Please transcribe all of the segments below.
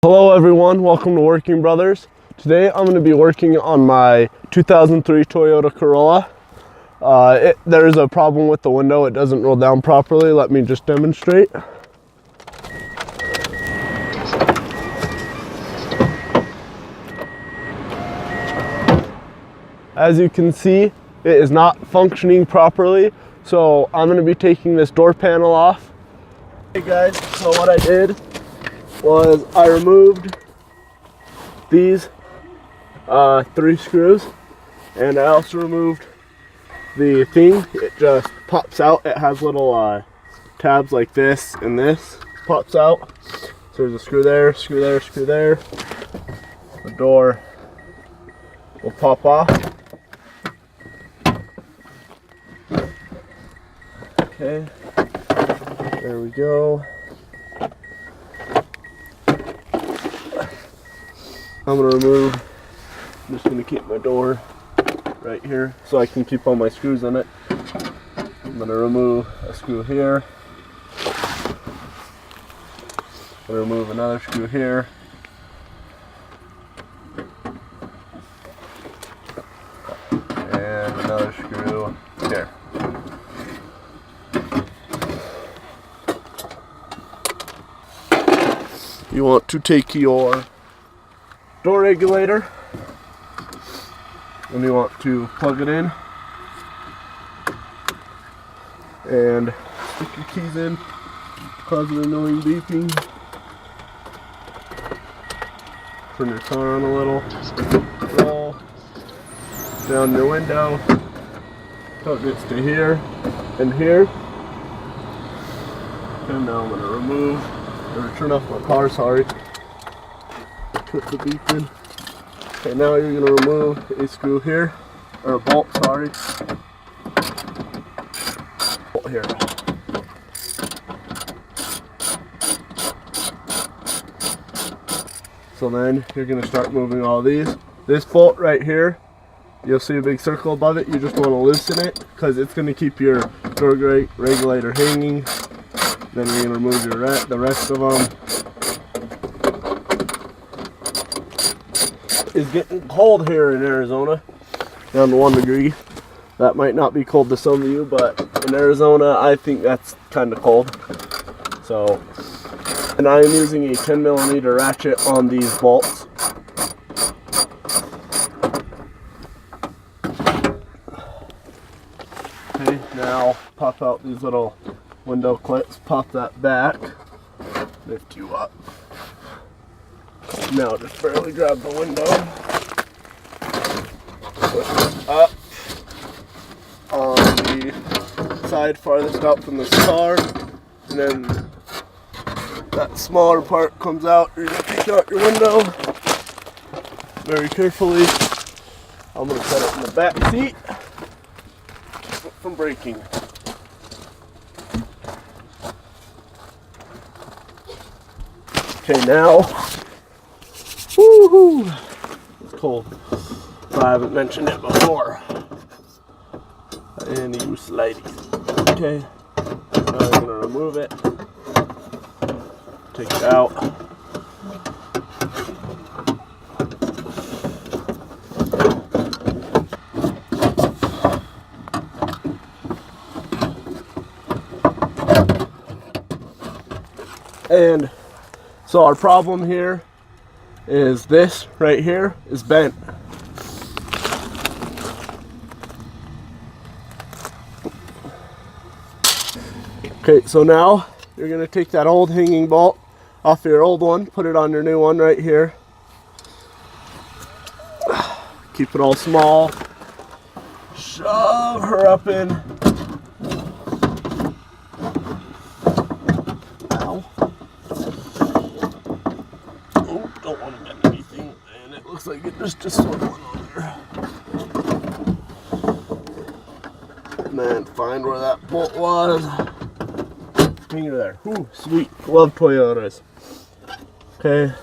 Hello everyone, welcome to Working Brothers. Today I'm going to be working on my 2003 Toyota Corolla. There is a problem with the window, it doesn't roll down properly. Let me just demonstrate. As you can see, it is not functioning properly, so I'm going to be taking this door panel off. Hey guys, so what I did was I removed these 3 screws, and I also removed the thing. It just pops out. It has little tabs like this, and this pops out. So there's a screw there, screw there, screw there. The door will pop off. Okay, there we go. I'm just gonna keep my door right here so I can keep all my screws in it. I'm gonna remove a screw here. I'm gonna remove another screw here. And another screw here. You want to take your door regulator and you want to plug it in and stick your keys in, cause an annoying beeping. Turn your car on a little, roll down your window, plug it to here and here. And now I'm going to turn off my car, sorry. Put the beeping. Okay, now you're going to remove a screw here, or a bolt, sorry. Bolt here. So then you're going to start moving all these. This bolt right here, you'll see a big circle above it. You just want to loosen it because it's going to keep your door regulator hanging. Then you're going to remove the rest of them. It's getting cold here in Arizona, down to 1 degree. That might not be cold to some of you, but in Arizona, I think that's kind of cold. So, and I am using a 10mm ratchet on these bolts. Okay, now pop out these little window clips, pop that back, lift you up. Now just barely grab the window, push it up on the side farthest out from this car, and then that smaller part comes out. You're going to take out your window very carefully. I'm going to put it in the back seat, keep it from breaking. Okay, now, woohoo, it's cold. If I haven't mentioned it before. And use ladies. Okay, now I'm gonna remove it. Take it out. And so our problem here is this right here is bent. Okay, so now you're going to take that old hanging bolt off your old one, put it on your new one right here. Keep it all small. Shove her up in. Ow. Oh, don't want to bend anything. And it looks like it just sort of went on there. And then find where that bolt was. Finger there. Ooh, sweet. Love Toyotas. Okay.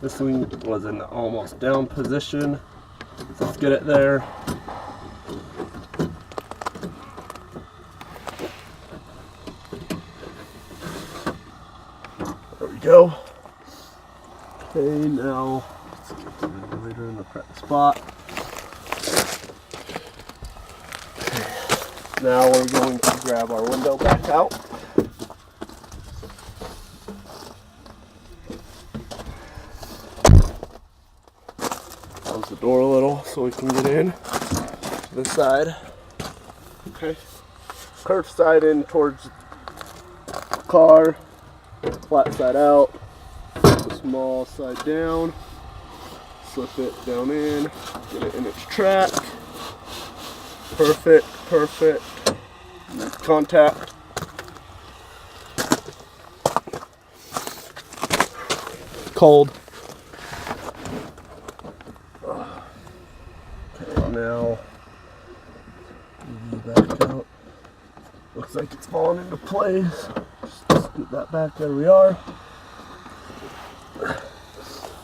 This thing was in the almost down position. So let's get it there. There we go. Okay, now let's get the regulator in the correct spot. Okay. Now we're going to grab our window back out. Close the door a little so we can get in to this side. Okay. Curved side in towards the car, flat side out, the small side down, slip it down in, get it in its track. Perfect, perfect. Contact. Cold. Okay, now back out. Looks like it's falling into place. Just scoot that back. There we are.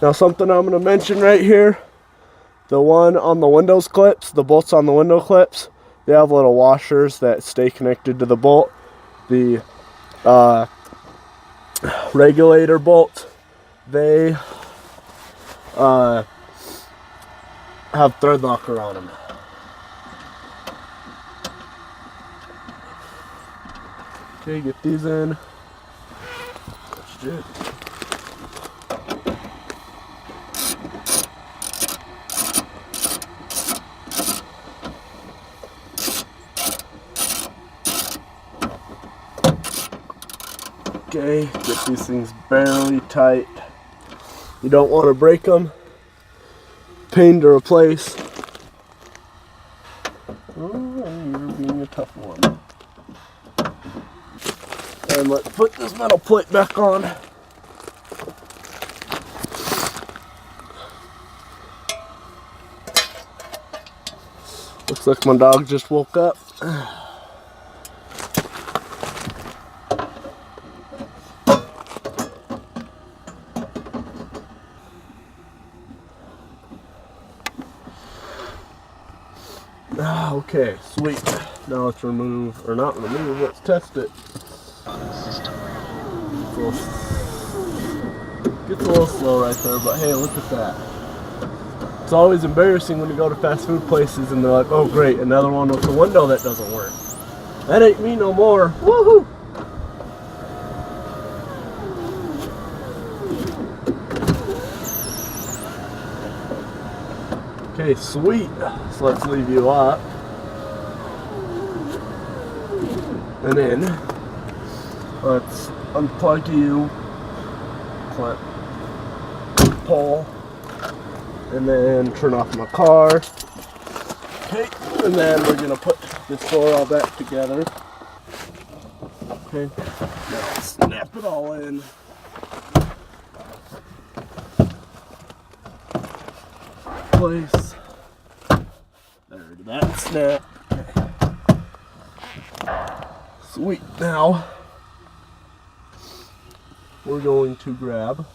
Now something I'm going to mention right here. The one on the windows clips, the bolts on the window clips, they have little washers that stay connected to the bolt. The regulator bolts, they have thread locker on them. Okay, get these in. That's it. Okay, get these things barely tight. You don't want to break them. Pain to replace. Oh, you're being a tough one. And let's put this metal plate back on. Looks like my dog just woke up. Okay, sweet. Now let's remove, or not remove, let's test it. Gets a little slow right there, but hey, look at that. It's always embarrassing when you go to fast food places and they're like, oh great, another one with the window that doesn't work. That ain't me no more. Woohoo! Okay, sweet. So let's leave you up. And then let's unplug you, clip, pull, and then turn off my car. Okay, and then we're gonna put this door all back together. Okay, now snap it all in. Place. There's that snap. Sweet. Now we're going to grab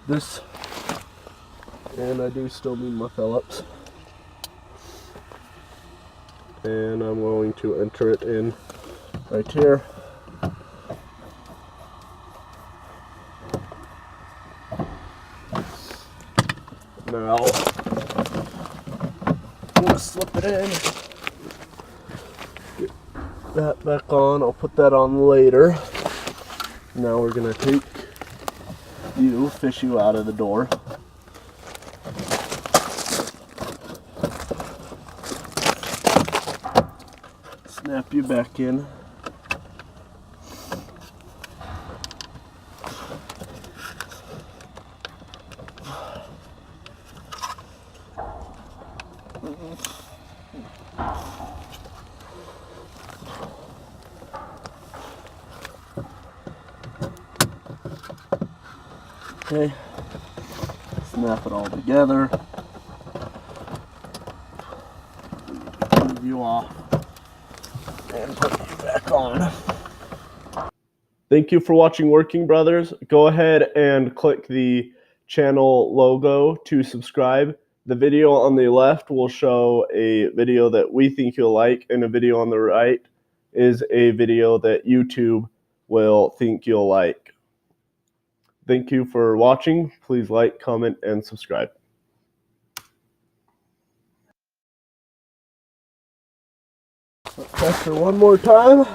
this, and I do still need my Phillips, and I'm going to enter it in right here. Now I'm going to slip it in, get that back on. I'll put that on later. Now we're going to take you, fish you out of the door. Snap you back in. Okay, snap it all together. Move you off and put you back on. Thank you for watching Working Brothers. Go ahead and click the channel logo to subscribe. The video on the left will show a video that we think you'll like, and a video on the right is a video that YouTube will think you'll like. Thank you for watching. Please like, comment, and subscribe. Pressure one more time.